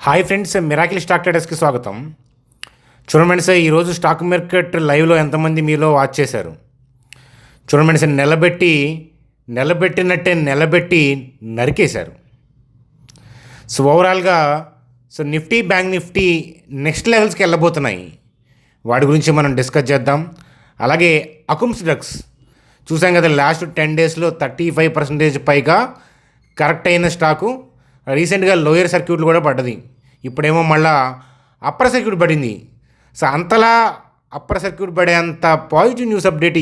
Hi friends, miracle stock ట్రేడర్స్కి స్వాగతం. చూడండి friends, ఈరోజు స్టాక్ మార్కెట్ లైవ్లో ఎంతమంది మీలో వాచ్ చేశారు? చూడండి ఫ్రెండ్స్, నిలబెట్టి నరికేశారు. సో ఓవరాల్గా నిఫ్టీ, బ్యాంక్ నిఫ్టీ నెక్స్ట్ లెవెల్స్కి వెళ్ళబోతున్నాయి. వాటి గురించి మనం డిస్కస్ చేద్దాం. అలాగే అకుమ్స్ డ్రగ్స్ చూసాం కదా, లాస్ట్ 10 డేస్లో 35% పైగా కరెక్ట్ అయిన స్టాకు. రీసెంట్గా లోయర్ సర్క్యూట్లు కూడా పడ్డది. ఇప్పుడేమో మళ్ళా అప్పర్ సర్క్యూట్ పడింది. సో అంతలా అప్పర్ సర్క్యూట్ పడేంత పాజిటివ్ న్యూస్ అప్డేట్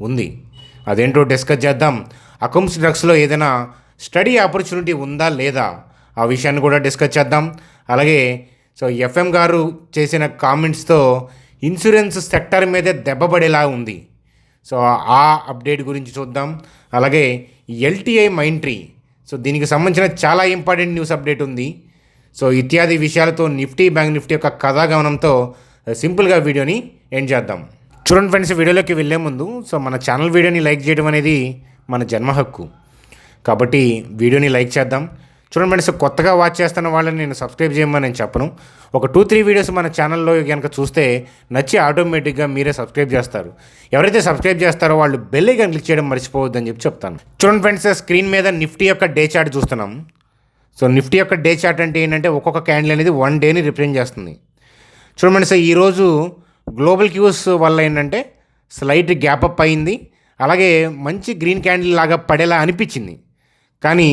ఉంది. అదేంటో డిస్కస్ చేద్దాం. అకౌంట్స్ డ్రగ్స్లో ఏదైనా స్టడీ ఆపర్చునిటీ ఉందా లేదా ఆ విషయాన్ని కూడా డిస్కస్ చేద్దాం. అలాగే ఎఫ్ఎం గారు చేసిన కామెంట్స్తో ఇన్సూరెన్స్ సెక్టర్ మీదే దెబ్బపడేలా ఉంది. ఆ అప్డేట్ గురించి చూద్దాం. అలాగే ఎల్టీఐ మైంట్రీ, దీనికి సంబంధించిన చాలా ఇంపార్టెంట్ న్యూస్ అప్డేట్ ఉంది. ఇత్యాది విషయాలతో నిఫ్టీ, బ్యాంక్ నిఫ్టీ యొక్క కథాగమనంతో సింపుల్గా వీడియోని ఎండ్ చేద్దాం. చూడండి ఫ్రెండ్స్, వీడియోలోకి వెళ్ళే ముందు మన ఛానల్ వీడియోని లైక్ చేయడం అనేది మన జన్మ హక్కు. కాబట్టి వీడియోని లైక్ చేద్దాం. చూడండి ఫ్రెండ్స్, కొత్తగా వాచ్ చేస్తున్న వాళ్ళని నేను సబ్స్క్రైబ్ చేయమని నేను చెప్పను. ఒక 2-3 వీడియోస్ మన ఛానల్లో కనుక చూస్తే నచ్చి ఆటోమేటిక్గా మీరే సబ్స్క్రైబ్ చేస్తారు. ఎవరైతే సబ్స్క్రైబ్ చేస్తారో వాళ్ళు బెల్ ఐకాన్ క్లిక్ చేయడం మర్చిపోవద్దని చెప్తాను. చూడండి ఫ్రెండ్స్, స్క్రీన్ మీద నిఫ్టీ యొక్క డే చార్ట్ చూస్తున్నాం. నిఫ్టీ యొక్క డే చార్ట్ అంటే ఏంటంటే ఒక్కొక్క క్యాండిల్ అనేది 1 డేని రిప్రజెంట్ చేస్తుంది. చూడండి సార్, ఈరోజు గ్లోబల్ క్యూస్ వల్ల ఏంటంటే స్లైట్ గ్యాప్ అప్ అయింది. అలాగే మంచి గ్రీన్ క్యాండిల్ లాగా పడేలా అనిపించింది. కానీ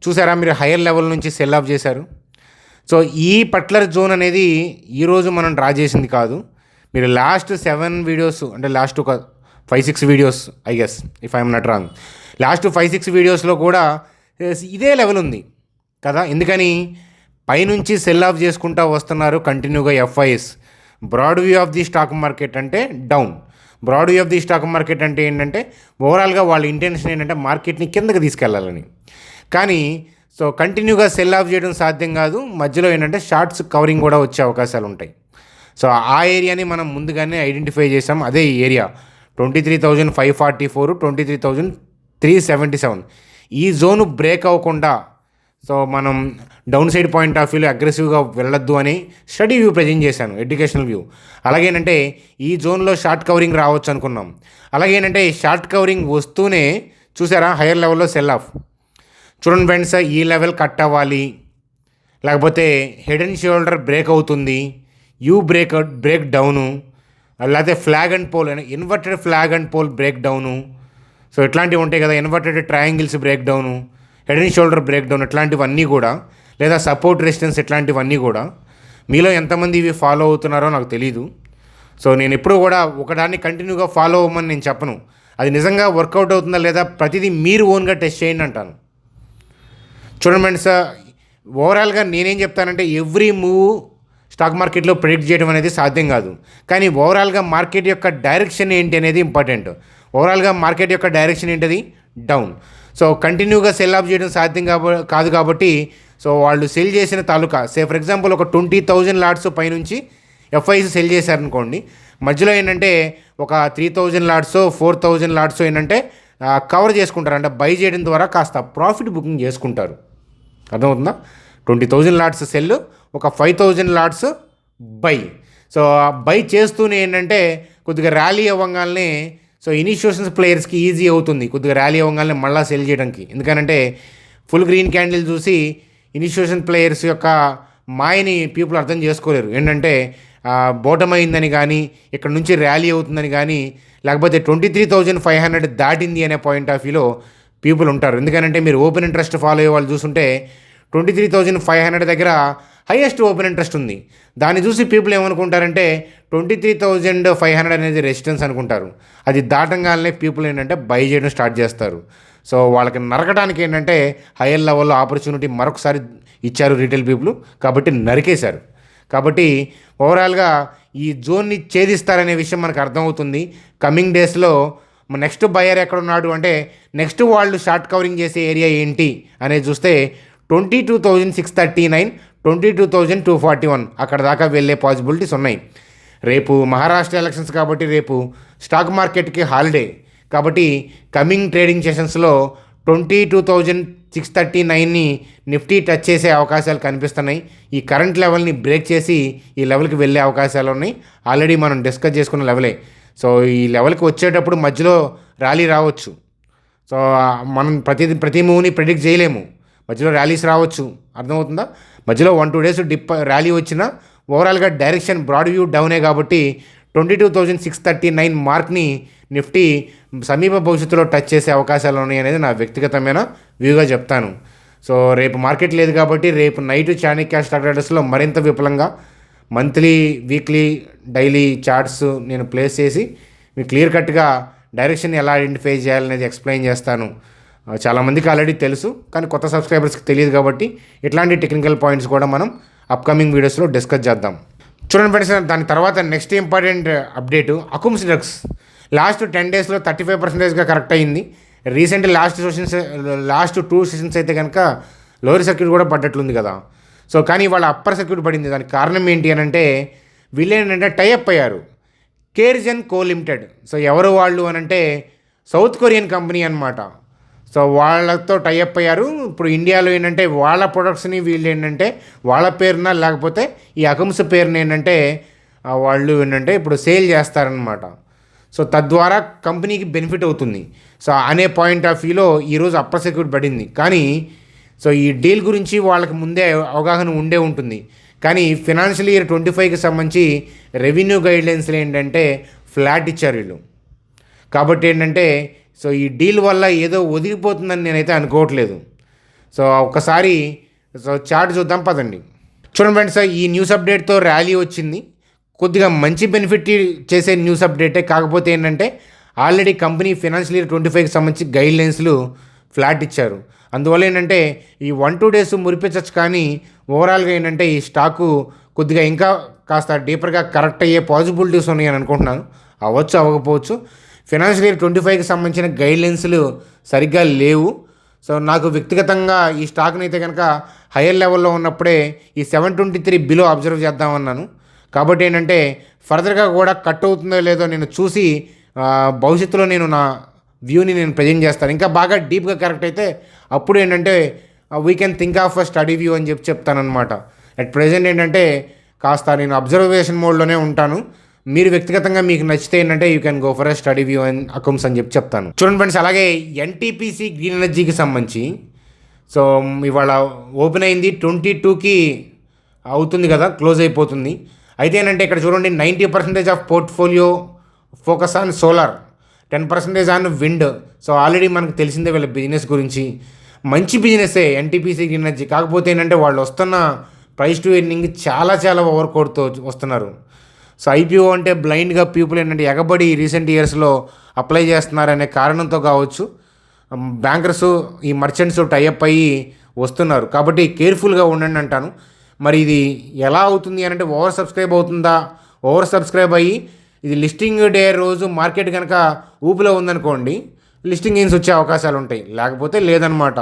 చూసారా, మీరు హైయర్ లెవెల్ నుంచి సెల్ ఆఫ్ చేశారు. ఈ పర్టికులర్ జోన్ అనేది ఈరోజు మనం డ్రా చేసింది కాదు. మీరు లాస్ట్ 7 వీడియోస్, అంటే లాస్ట్ ఒక 5-6 videos, I guess if I'm not wrong, last 5-6 వీడియోస్లో కూడా ఇదే లెవెల్ ఉంది కదా. ఎందుకని పైనుంచి సెల్ ఆఫ్ చేసుకుంటూ వస్తున్నారు కంటిన్యూగా FIIs. Broad view of the stock market అంటే down. Broad view of the stock market అంటే ఏంటంటే ఓవరాల్గా వాళ్ళ ఇంటెన్షన్ ఏంటంటే మార్కెట్ని కిందకి తీసుకెళ్లాలని. కానీ కంటిన్యూగా సెల్ ఆఫ్ చేయడం సాధ్యం కాదు. మధ్యలో ఏంటంటే షార్ట్స్ కవరింగ్ కూడా వచ్చే అవకాశాలు ఉంటాయి. ఆ ఏరియాని మనం ముందుగానే ఐడెంటిఫై చేసాం. అదే ఈ ఏరియా 23,544, 23,377. ఈ జోను బ్రేక్ అవ్వకుండా మనం డౌన్ సైడ్ పాయింట్ ఆఫ్ వ్యూలో అగ్రెసివ్గా వెళ్ళొద్దు అని స్టడీ వ్యూ ప్రజెంట్ చేశాను, ఎడ్యుకేషనల్ వ్యూ. అలాగేనంటే ఈ జోన్లో షార్ట్ కవరింగ్ రావచ్చు అనుకున్నాం. అలాగేనంటే షార్ట్ కవరింగ్ వస్తూనే చూసారా హైయర్ లెవెల్లో సెల్ ఆఫ్. చూడండి ఫ్రెండ్స్, ఈ లెవెల్ కట్ అవ్వాలి, లేకపోతే హెడ్ అండ్ షోల్డర్ బ్రేక్ అవుతుంది, బ్రేక్ డౌను, లేకపోతే flag and pole, inverted flag and pole break down. ఇట్లాంటివి ఉంటాయి కదా, inverted triangles break down, head and shoulder break down, ఇట్లాంటివన్నీ కూడా, లేదా సపోర్ట్ రెసిస్టెన్స్, ఇట్లాంటివన్నీ కూడా మీలో ఎంతమంది ఇవి ఫాలో అవుతున్నారో నాకు తెలీదు. నేను ఎప్పుడూ కూడా ఒకదాన్ని కంటిన్యూగా ఫాలో అవ్వమని నేను చెప్పను. అది నిజంగా వర్కౌట్ అవుతుందా లేదా ప్రతిదీ మీరు ఓన్గా టెస్ట్ చేయండి అంటాను. చూడండి ఫ్రెండ్స్, ఓవరాల్గా నేనేం చెప్తానంటే ఎవ్రీ మూవ్ స్టాక్ మార్కెట్లో ప్రెడిక్ట్ చేయడం అనేది సాధ్యం కాదు. కానీ ఓవరాల్గా మార్కెట్ యొక్క డైరెక్షన్ ఏంటి అనేది ఇంపార్టెంట్. ఓవరాల్గా మార్కెట్ యొక్క డైరెక్షన్ ఏంటిది? డౌన్. కంటిన్యూగా సెల్ ఆఫ్ చేయడం సాధ్యం కాదు. కాబట్టి వాళ్ళు సెల్ చేసిన తాలూకా, ఫర్ ఎగ్జాంపుల్ ఒక 20,000 లాట్స్ పైనుంచి ఎఫ్ఐస్ సెల్ చేశారనుకోండి, మధ్యలో ఏంటంటే ఒక 3,000 లాట్స్, 4,000 లాట్స్ ఏంటంటే కవర్ చేసుకుంటారు. అంటే బై చేయడం ద్వారా కాస్త ప్రాఫిట్ బుకింగ్ చేసుకుంటారు. అర్థమవుతుందా? 20,000 లాట్స్ సెల్, ఒక 5,000 లాట్స్ బై. బై చేస్తూనే ఏంటంటే కొద్దిగా ర్యాలీ అవ్వగానే ఇనిషియేషన్స్ ప్లేయర్స్కి ఈజీ అవుతుంది కొద్దిగా ర్యాలీ అవ్వగానే మళ్ళీ సెల్ చేయడానికి. ఎందుకంటే ఫుల్ గ్రీన్ క్యాండిల్ చూసి ఇనిషియేషన్ ప్లేయర్స్ యొక్క మాయని పీపుల్ అర్థం చేసుకోలేరు. ఏంటంటే బోటమ్ అయిందని కానీ, ఇక్కడ నుంచి ర్యాలీ అవుతుందని కానీ, లేకపోతే 23,500 దాటింది అనే పాయింట్ ఆఫ్ వ్యూలో పీపుల్ ఉంటారు. ఎందుకంటే మీరు ఓపెన్ ఇంట్రెస్ట్ ఫాలో అయ్యే వాళ్ళు చూస్తుంటే 23,500 దగ్గర హైయెస్ట్ ఓపెన్ ఇంట్రెస్ట్ ఉంది. దాన్ని చూసి పీపుల్ ఏమనుకుంటారంటే 23,500 అనేది రెసిస్టెన్స్ అనుకుంటారు. అది దాటంగానే పీపుల్ ఏంటంటే బై చేయడం స్టార్ట్ చేస్తారు. వాళ్ళకి నరకడానికి ఏంటంటే హైయర్ లెవెల్లో ఆపర్చునిటీ మరొకసారి ఇచ్చారు రీటైల్ పీపుల్, కాబట్టి నరికేశారు. కాబట్టి ఓవరాల్గా ఈ జోన్ని ఛేదిస్తారనే విషయం మనకు అర్థమవుతుంది. కమింగ్ డేస్లో నెక్స్ట్ బయర్ ఎక్కడున్నాడు అంటే నెక్స్ట్ వాళ్ళు షార్ట్ కవరింగ్ చేసే ఏరియా ఏంటి అనేది చూస్తే 22,639, 22,241 అక్కడ దాకా వెళ్ళే పాసిబిలిటీస్ ఉన్నాయి. రేపు మహారాష్ట్ర ఎలక్షన్స్ కాబట్టి రేపు స్టాక్ మార్కెట్కి హాలిడే. కాబట్టి కమింగ్ ట్రేడింగ్ సెషన్స్లో 22,639ని నిఫ్టీ టచ్ చేసే అవకాశాలు కనిపిస్తున్నాయి. ఈ కరెంట్ లెవెల్ని బ్రేక్ చేసి ఈ లెవెల్కి వెళ్ళే అవకాశాలు ఉన్నాయి. ఆల్రెడీ మనం డిస్కస్ చేసుకున్న లెవెలే. సో ఈ లెవెల్కి వచ్చేటప్పుడు మధ్యలో ర్యాలీ రావచ్చు. సో మనం ప్రతి మూవ్ని ప్రెడిక్ట్ చేయలేము. మధ్యలో ర్యాలీస్ రావచ్చు, అర్థమవుతుందా? మధ్యలో 1-2 డేస్ డిప్ ర్యాలీ వచ్చినా ఓవరాల్గా డైరెక్షన్ బ్రాడ్ వ్యూ డౌనే కాబట్టి 22,639 మార్క్ని నిఫ్టీ సమీప భవిష్యత్తులో టచ్ చేసే అవకాశాలు ఉన్నాయి అనేది నా వ్యక్తిగతమైన వ్యూగా చెప్తాను. సో రేపు మార్కెట్ లేదు కాబట్టి రేపు నైట్ చాణక్య స్టాక్ ట్రేడర్స్లో మరింత విపులంగా మంత్లీ, వీక్లీ, డైలీ చార్ట్స్ నేను ప్లేస్ చేసి మీకు క్లియర్ కట్గా డైరెక్షన్ ఎలా ఐడెంటిఫై చేయాలనేది ఎక్స్ప్లెయిన్ చేస్తాను. చాలామందికి ఆల్రెడీ తెలుసు, కానీ కొత్త సబ్స్క్రైబర్స్కి తెలియదు కాబట్టి ఇట్లాంటి టెక్నికల్ పాయింట్స్ కూడా మనం అప్కమింగ్ వీడియోస్లో డిస్కస్ చేద్దాం. చూడండి ఫ్రెండ్స్, దాని తర్వాత next important update Akums drugs last 10 డేస్లో 35%గా కరెక్ట్ అయ్యింది. రీసెంట్ లాస్ట్ 2 సెషన్స్ అయితే కనుక లోయర్ సర్క్యూట్ కూడా పడ్డట్లుంది కదా. సో కానీ వాళ్ళ అప్పర్ సర్క్యూట్ పడింది. దానికి కారణం ఏంటి అని అంటే వీళ్ళు ఏంటంటే టైఅప్ అయ్యారు. కేర్జన్ కో లిమిటెడ్. సో ఎవరు వాళ్ళు అని అంటే సౌత్ కొరియన్ కంపెనీ అనమాట. సో వాళ్ళతో టైఅప్ అయ్యారు. ఇప్పుడు ఇండియాలో ఏంటంటే వాళ్ళ ప్రొడక్ట్స్ని వీళ్ళు ఏంటంటే వాళ్ళ పేరున లేకపోతే ఈ అకమ్స్ పేరున ఏంటంటే వాళ్ళు ఏంటంటే ఇప్పుడు సేల్ చేస్తారనమాట. సో తద్వారా కంపెనీకి బెనిఫిట్ అవుతుంది. సో అనే పాయింట్ ఆఫ్ వ్యూలో ఈరోజు అప్పర్ సర్క్యూట్ పడింది. కానీ సో ఈ డీల్ గురించి వాళ్ళకి ముందే అవగాహన ఉండే ఉంటుంది. కానీ ఫినాన్షియల్ ఇయర్ 25కి సంబంధించి రెవెన్యూ గైడ్లైన్స్లో ఏంటంటే ఫ్లాట్ ఇచ్చారు వీళ్ళు. కాబట్టి ఏంటంటే సో ఈ డీల్ వల్ల ఏదో ఒదిగిపోతుందని నేనైతే అనుకోవట్లేదు. సో ఒకసారి సో చార్ట్ చూద్దాం పదండి. చూడండి ఫ్రెండ్స్, ఈ న్యూస్ అప్డేట్తో ర్యాలీ వచ్చింది. కొద్దిగా మంచి బెనిఫిట్ చేసే న్యూస్ అప్డేటే. కాకపోతే ఏంటంటే ఆల్రెడీ కంపెనీ ఫినాన్షియల్ ఇయర్ 25కి సంబంధించి గైడ్లైన్స్లు ఫ్లాట్ ఇచ్చారు. అందువల్ల ఏంటంటే ఈ 1-2 డేస్ మురిపించచ్చు. కానీ ఓవరాల్గా ఏంటంటే ఈ స్టాకు కొద్దిగా ఇంకా కాస్త డీపర్గా కరెక్ట్ అయ్యే పాసిబిలిటీస్ ఉన్నాయని అనుకుంటున్నాను. అవ్వచ్చు, అవ్వకపోవచ్చు. ఫినాన్షియల్ ఇయర్ 25కి సంబంధించిన గైడ్లైన్స్లు సరిగ్గా లేవు. సో నాకు వ్యక్తిగతంగా ఈ స్టాక్ని అయితే కనుక హయ్యర్ లెవెల్లో ఉన్నప్పుడే ఈ 723 బిలో అబ్జర్వ్ చేద్దామన్నాను. కాబట్టి ఏంటంటే ఫర్దర్గా కూడా కట్ అవుతుందో లేదో నేను చూసి భవిష్యత్తులో నేను నా వ్యూని నేను ప్రజెంట్ చేస్తాను. ఇంకా బాగా డీప్గా కరెక్ట్ అయితే అప్పుడు ఏంటంటే we can think of a study view అని చెప్తానమాట. అట్ ప్రెజెంట్ ఏంటంటే కాస్త నేను అబ్జర్వేషన్ మోడ్లోనే ఉంటాను. మీరు వ్యక్తిగతంగా మీకు నచ్చితే ఏంటంటే you can go for a study view and accounts అని చెప్తాను. చూడండి ఫ్రెండ్స్, అలాగే ఎన్టీపీసీ గ్రీన్ ఎనర్జీకి సంబంధించి సో ఇవాళ ఓపెన్ అయింది 22కి అవుతుంది కదా, క్లోజ్ అయిపోతుంది. అయితే ఏంటంటే ఇక్కడ చూడండి 90% of portfolio focus on solar, 10% on wind. So already మనకు తెలిసిందే వీళ్ళ బిజినెస్ గురించి. మంచి బిజినెసే ఎన్టీపీసీ గ్రీన్ ఎనర్జీ. కాకపోతే ఏంటంటే వాళ్ళు వస్తున్న ప్రైస్ టు ఎర్నింగ్ చాలా ఓవర్ కోట్తో వస్తున్నారు. సో ఐపీఓ అంటే బ్లైండ్గా పీపుల్ ఏంటంటే ఎగబడి రీసెంట్ ఇయర్స్లో అప్లై చేస్తున్నారనే కారణంతో కావచ్చు బ్యాంకర్స్ ఈ మర్చెంట్స్ టైఅప్ అయ్యి వస్తున్నారు. కాబట్టి కేర్ఫుల్గా ఉండండి అంటాను. మరి ఇది ఎలా అవుతుంది అని అంటే ఓవర్ సబ్స్క్రైబ్ అవుతుందా? ఓవర్ సబ్స్క్రైబ్ అయ్యి ఇది లిస్టింగ్ డే రోజు మార్కెట్ కనుక ఊపిలో ఉందనుకోండి లిస్టింగ్ గెయిన్స్ వచ్చే అవకాశాలు ఉంటాయి, లేకపోతే లేదనమాట.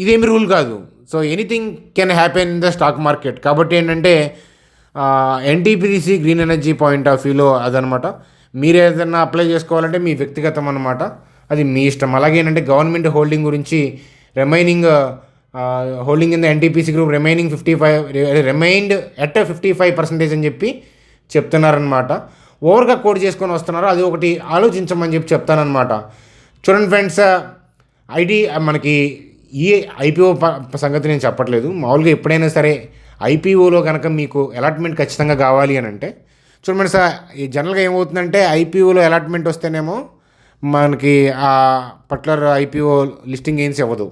ఇదేమి రూల్ కాదు. So anything can happen in the stock market. కాబట్టి ఏంటంటే NTPC green energy point of వ్యూలో అదనమాట. మీరు ఏదైనా అప్లై చేసుకోవాలంటే మీ వ్యక్తిగతం అనమాట, అది మీ ఇష్టం. అలాగే ఏంటంటే గవర్నమెంట్ హోల్డింగ్ గురించి remaining holding in the NTPC group remaining 55% అని చెప్పి చెప్తున్నారనమాట. ఓవర్గా కోడ్ చేసుకొని వస్తున్నారు. అది ఒకటి ఆలోచించమని చెప్తానమాట. చూడండి ఫ్రెండ్స్, మనకి ఈ ఐపీఓ సంగతి నేను చెప్పట్లేదు. మామూలుగా ఎప్పుడైనా సరే ఐపీఓలో కనుక మీకు అలాట్మెంట్ ఖచ్చితంగా కావాలి అని అంటే చూడండి సార్, ఈ జనరల్గా ఏమవుతుందంటే ఐపీఓలో అలాట్మెంట్ వస్తేనేమో మనకి ఆ పర్టికులర్ ఐపీఓ లిస్టింగ్ గెయిన్స్ ఇవ్వదు.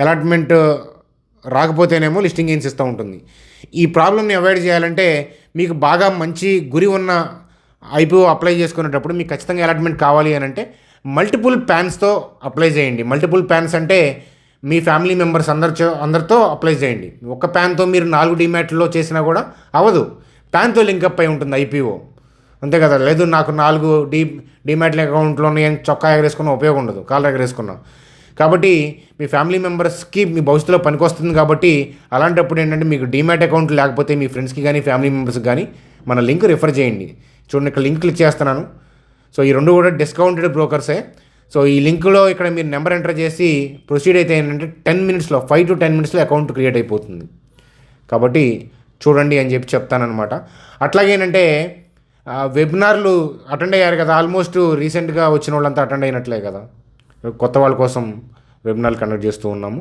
అలాట్మెంట్ రాకపోతేనేమో లిస్టింగ్ గెయిన్స్ ఇస్తూ ఉంటుంది. ఈ ప్రాబ్లమ్ని అవాయిడ్ చేయాలంటే మీకు బాగా మంచి గురి ఉన్న ఐపీఓ అప్లై చేసుకునేటప్పుడు మీకు ఖచ్చితంగా అలాట్మెంట్ కావాలి అని అంటే మల్టిపుల్ ప్యాన్స్తో అప్లై చేయండి. మల్టిపుల్ ప్యాన్స్ అంటే మీ ఫ్యామిలీ మెంబర్స్ అందరితో అప్లై చేయండి. ఒక ప్యాన్తో మీరు 4 డిమ్యాట్లో చేసినా కూడా అవ్వదు. ప్యాన్తో లింకప్ అయి ఉంటుంది ఐపీఓ, అంతే కదా. లేదు నాకు 4 డిమ్యాట్ అకౌంట్లో చొక్కా ఎగరేసుకున్న ఉపయోగం ఉండదు, కాళ్ళు ఎగరేసుకున్నాం. కాబట్టి మీ ఫ్యామిలీ మెంబర్స్కి మీ భవిష్యత్తులో పనికొస్తుంది. కాబట్టి అలాంటప్పుడు ఏంటంటే మీకు డిమ్యాట్ అకౌంట్ లేకపోతే మీ ఫ్రెండ్స్కి కానీ ఫ్యామిలీ మెంబర్స్కి కానీ మన లింక్ రిఫర్ చేయండి. చూడండి, ఇక్కడ లింక్ క్లిక్ చేస్తున్నాను. సో ఈ రెండు కూడా డిస్కౌంటెడ్ బ్రోకర్సే. సో ఈ లింక్లో ఇక్కడ మీరు నెంబర్ ఎంటర్ చేసి ప్రొసీడ్ అయితే ఏంటంటే 10 మినిట్స్లో 5 to 10 మినిట్స్లో అకౌంట్ క్రియేట్ అయిపోతుంది. కాబట్టి చూడండి అని చెప్పి చెప్తానమాట. అట్లాగే ఏంటంటే వెబినార్లు అటెండ్ అయ్యారు కదా, ఆల్మోస్ట్ రీసెంట్గా వచ్చిన వాళ్ళంతా అటెండ్ అయినట్లే కదా. కొత్త వాళ్ళ కోసం వెబినార్లు కండక్ట్ చేస్తూ ఉన్నాము.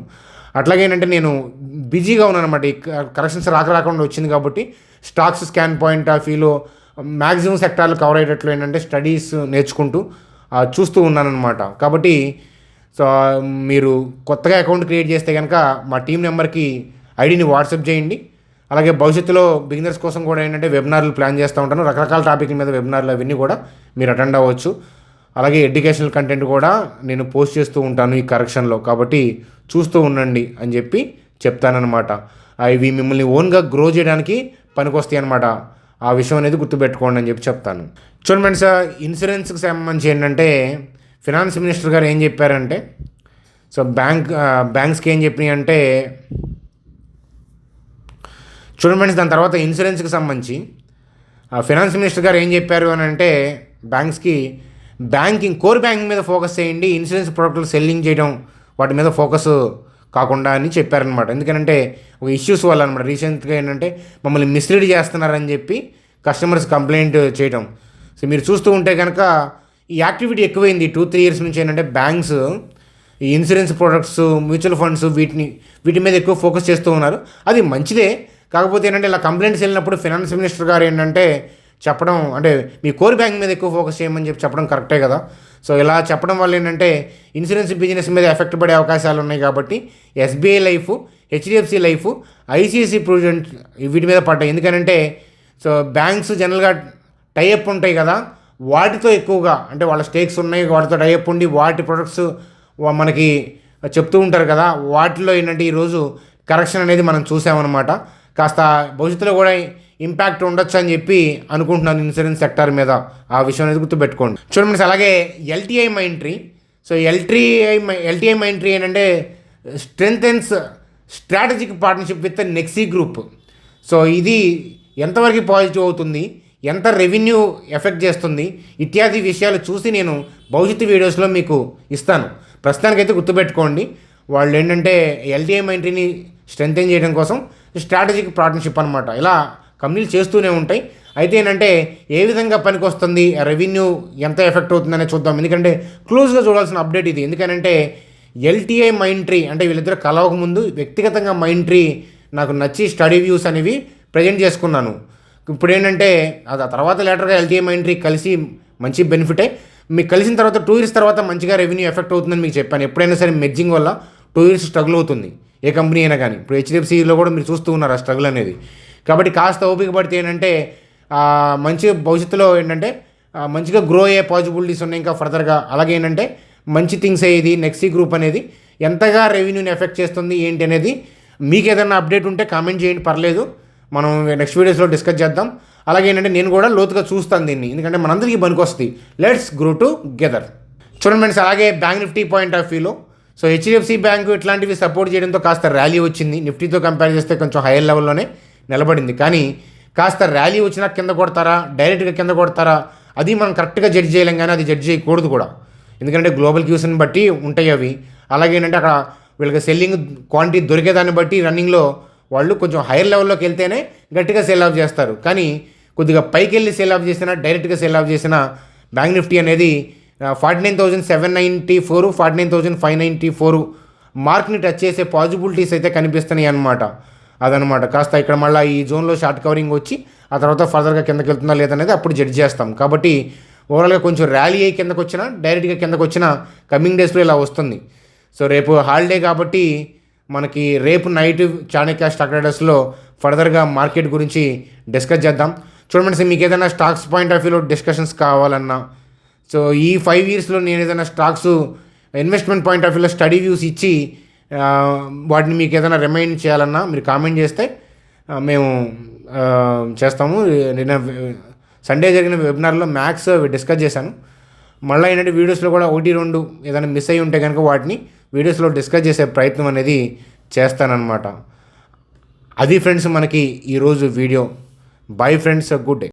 అట్లాగే ఏంటంటే నేను బిజీగా ఉన్నాను అనమాట. ఈ కరెక్షన్స్ రాకుండా వచ్చింది కాబట్టి స్టాక్స్ స్కాన్ పాయింట్ ఆఫ్ వ్యూలో మ్యాక్సిమం సెక్టార్లు కవర్ అయ్యేటట్లు ఏంటంటే స్టడీస్ నేర్చుకుంటూ చూస్తూ ఉన్నానమాట. కాబట్టి సో మీరు కొత్తగా అకౌంట్ క్రియేట్ చేస్తే కనుక మా టీం నెంబర్కి ఐడిని వాట్సాప్ చేయండి. అలాగే భవిష్యత్తులో బిగినర్స్ కోసం కూడా ఏంటంటే వెబినార్లు ప్లాన్ చేస్తూ ఉంటాను. రకరకాల టాపిక్ల మీద వెబినార్లు అవన్నీ కూడా మీరు అటెండ్ అవ్వచ్చు. అలాగే ఎడ్యుకేషనల్ కంటెంట్ కూడా నేను పోస్ట్ చేస్తూ ఉంటాను ఈ కరెక్షన్లో. కాబట్టి చూస్తూ ఉండండి అని చెప్పి చెప్తానమాట. ఇవి మిమ్మల్ని ఓన్గా గ్రో చేయడానికి పనికొస్తాయి అనమాట. ఆ విషయం అనేది గుర్తుపెట్టుకోండి అని చెప్పి చెప్తాను. చూడండి ఫ్రెండ్స్, ఇన్సూరెన్స్కి సంబంధించి ఏంటంటే ఫినాన్స్ మినిస్టర్ గారు ఏం చెప్పారంటే, సో బ్యాంక్స్కి ఏం చెప్పినాయి అంటే చూడండి ఫ్రెండ్స్, దాని తర్వాత ఇన్సూరెన్స్కి సంబంధించి ఫినాన్స్ మినిస్టర్ గారు ఏం చెప్పారు అని అంటే బ్యాంక్స్కి కోర్ బ్యాంకింగ్ మీద ఫోకస్ చేయండి, ఇన్సూరెన్స్ ప్రోడక్ట్లు సెల్లింగ్ చేయడం వాటి మీద ఫోకస్ కాకుండా అని చెప్పారనమాట. ఎందుకంటే ఒక ఇష్యూస్ వల్ల అనమాట. రీసెంట్గా ఏంటంటే మమ్మల్ని మిస్లీడ్ చేస్తున్నారని చెప్పి కస్టమర్స్ కంప్లైంట్ చేయడం. సో మీరు చూస్తూ ఉంటే కనుక ఈ యాక్టివిటీ ఎక్కువైంది 2-3 ఇయర్స్ నుంచి. ఏంటంటే బ్యాంక్స్ ఈ ఇన్సూరెన్స్ ప్రోడక్ట్స్, మ్యూచువల్ ఫండ్స్ వీటి మీద ఎక్కువ ఫోకస్ చేస్తూ ఉన్నారు. అది మంచిదే. కాకపోతే ఏంటంటే ఇలా కంప్లైంట్స్ వెళ్ళినప్పుడు ఫినాన్స్ మినిస్టర్ గారు ఏంటంటే చెప్పడం, అంటే మీ కోర్ బ్యాంక్ మీద ఎక్కువ ఫోకస్ చేయమని చెప్పడం కరెక్టే కదా. సో ఇలా చెప్పడం వల్ల ఏంటంటే ఇన్సూరెన్స్ బిజినెస్ మీద ఎఫెక్ట్ పడే అవకాశాలు ఉన్నాయి. కాబట్టి SBI life, HDFC life, ICICI prudent వీటి మీద పడ్డాయి. ఎందుకంటే సో బ్యాంక్స్ జనరల్గా టైఅప్ ఉంటాయి కదా, వాటితో ఎక్కువగా అంటే వాళ్ళ స్టేక్స్ ఉన్నాయి, వాటితో టైఅప్ ఉండి వాటి ప్రొడక్ట్స్ మనకి చెప్తూ ఉంటారు కదా, వాటిలో ఏంటంటే ఈరోజు కరెక్షన్ అనేది మనం చూసామన్నమాట. కాస్త భవిష్యత్తులో కూడా ఇంపాక్ట్ ఉండొచ్చు అని చెప్పి అనుకుంటున్నాను ఇన్సూరెన్స్ సెక్టార్ మీద. ఆ విషయం అనేది గుర్తుపెట్టుకోండి. చూడండి, అలాగే LTI Mindtree. So LTI Mindtree ఏంటంటే strengthens strategic partnership with Nexi group. So ఇది ఎంతవరకు పాజిటివ్ అవుతుంది, ఎంత రెవెన్యూ ఎఫెక్ట్ చేస్తుంది ఇత్యాది విషయాలు చూసి నేను భవిష్యత్తు వీడియోస్లో మీకు ఇస్తాను. ప్రస్తుతానికైతే గుర్తుపెట్టుకోండి, వాళ్ళు ఏంటంటే ఎల్టీఐ మైంట్రీని స్ట్రెంథెన్ చేయడం కోసం స్ట్రాటజిక్ పార్ట్నర్షిప్ అనమాట. ఇలా కంపెనీలు చేస్తూనే ఉంటాయి. అయితే ఏంటంటే ఏ విధంగా పనికి వస్తుంది, రెవెన్యూ ఎంత ఎఫెక్ట్ అవుతుందనే చూద్దాం. ఎందుకంటే క్లోజ్గా చూడాల్సిన అప్డేట్ ఇది. ఎందుకంటే ఎల్టీఐ మైంట్రీ అంటే వీళ్ళిద్దరు కలవక ముందు వ్యక్తిగతంగా మైంట్రీ నాకు నచ్చి స్టడీ వ్యూస్ అనేవి ప్రజెంట్ చేసుకున్నాను. ఇప్పుడు ఏంటంటే అది ఆ తర్వాత లేటర్గా ఎల్టీఐ మైంట్రీ కలిసి మంచి బెనిఫిటే. మీకు కలిసిన తర్వాత 2 years తర్వాత మంచిగా రెవెన్యూ ఎఫెక్ట్ అవుతుందని మీకు చెప్పాను. ఎప్పుడైనా సరే మెర్జింగ్ వల్ల 2 years స్ట్రగుల్ అవుతుంది ఏ కంపెనీ అయినా కానీ. ఇప్పుడు హెచ్డిఎఫ్సిలో కూడా మీరు చూస్తూ ఉన్నారు ఆ స్ట్రగుల్ అనేది. కాబట్టి కాస్త ఓపిక పడితే ఏంటంటే మంచిగా భవిష్యత్తులో ఏంటంటే మంచిగా గ్రో అయ్యే పాసిబిలిటీస్ ఉన్నాయి ఇంకా ఫర్దర్గా. అలాగే ఏంటంటే మంచి థింగ్స్ అయ్యేది నెక్సీ గ్రూప్ అనేది ఎంతగా రెవెన్యూని ఎఫెక్ట్ చేస్తుంది ఏంటి అనేది మీకు ఏదైనా అప్డేట్ ఉంటే కామెంట్ చేయండి, పర్లేదు, మనం నెక్స్ట్ వీడియోస్లో డిస్కస్ చేద్దాం. అలాగే ఏంటంటే నేను కూడా లోతుగా చూస్తాను దీన్ని, ఎందుకంటే మనందరికీ పనికొస్తుంది. Let's grow together. చూడండి ఫ్రెండ్స్, అలాగే బ్యాంక్ నిఫ్టీ పాయింట్ ఆఫ్ వ్యూలో సో హెచ్డిఎఫ్సి బ్యాంకు ఇట్లాంటివి సపోర్ట్ చేయడంతో కాస్త ర్యాలీ వచ్చింది. నిఫ్టీతో కంపేర్ చేస్తే కొంచెం హైయర్ లెవెల్లోనే నిలబడింది. కానీ కాస్త ర్యాలీ వచ్చినా కింద కొడతారా, డైరెక్ట్గా కింద కొడతారా, అది మనం కరెక్ట్గా జడ్జ్ చేయలేం. కానీ అది జడ్జ్ చేయకూడదు కూడా, ఎందుకంటే గ్లోబల్ క్యూస్ని బట్టి ఉంటాయి అవి. అలాగే ఏంటంటే అక్కడ వీళ్ళకి సెల్లింగ్ క్వాంటిటీ దొరికేదాన్ని బట్టి రన్నింగ్లో వాళ్ళు కొంచెం హైయర్ లెవెల్లోకి వెళ్తేనే గట్టిగా సేల్ ఆఫ్ చేస్తారు. కానీ కొద్దిగా పైకి వెళ్ళి సేల్ ఆఫ్ చేసినా, డైరెక్ట్గా సేల్ ఆఫ్ చేసిన బ్యాంక్ నిఫ్టీ అనేది 49,794, 49,594 మార్క్ని టచ్ చేసే పాసిబిలిటీస్ అయితే కనిపిస్తున్నాయి అన్నమాట. అదనమాట కాస్త ఇక్కడ మళ్ళీ ఈ జోన్లో షార్ట్ కవరింగ్ వచ్చి ఆ తర్వాత ఫర్దర్గా కిందకి వెళ్తుందా లేదనేది అప్పుడు జడ్జ్ చేస్తాం. కాబట్టి ఓవరాల్గా కొంచెం ర్యాలీ అయ్యి కిందకు వచ్చినా, డైరెక్ట్గా కిందకు వచ్చినా కమింగ్ డేస్లో ఇలా వస్తుంది. సో రేపు హాలిడే కాబట్టి మనకి రేపు నైట్ చాణక్య స్టాక్ ట్రేడర్స్లో ఫర్దర్గా మార్కెట్ గురించి డిస్కస్ చేద్దాం. చూడండి, మీకు ఏదైనా స్టాక్స్ పాయింట్ ఆఫ్ వ్యూలో డిస్కషన్స్ కావాలన్నా, సో ఈ 5 yearsలో నేను ఏదైనా స్టాక్స్ ఇన్వెస్ట్మెంట్ పాయింట్ ఆఫ్ వ్యూలో స్టడీ వ్యూస్ ఇచ్చి వాటిని మీకు ఏదైనా రిమైండ్ చేయాలన్నా మీరు కామెంట్ చేస్తే మేము చేస్తాము. నిన్న సండే జరిగిన వెబినార్లో మ్యాథ్స్ డిస్కస్ చేశాను. మళ్ళీ ఏంటంటే వీడియోస్లో కూడా 1-2 ఏదైనా మిస్ అయ్యి ఉంటే కనుక వాటిని వీడియోస్లో డిస్కస్ చేసే ప్రయత్నం అనేది చేస్తానన్నమాట. అది ఫ్రెండ్స్ మనకి ఈరోజు video. Bye friends, good day.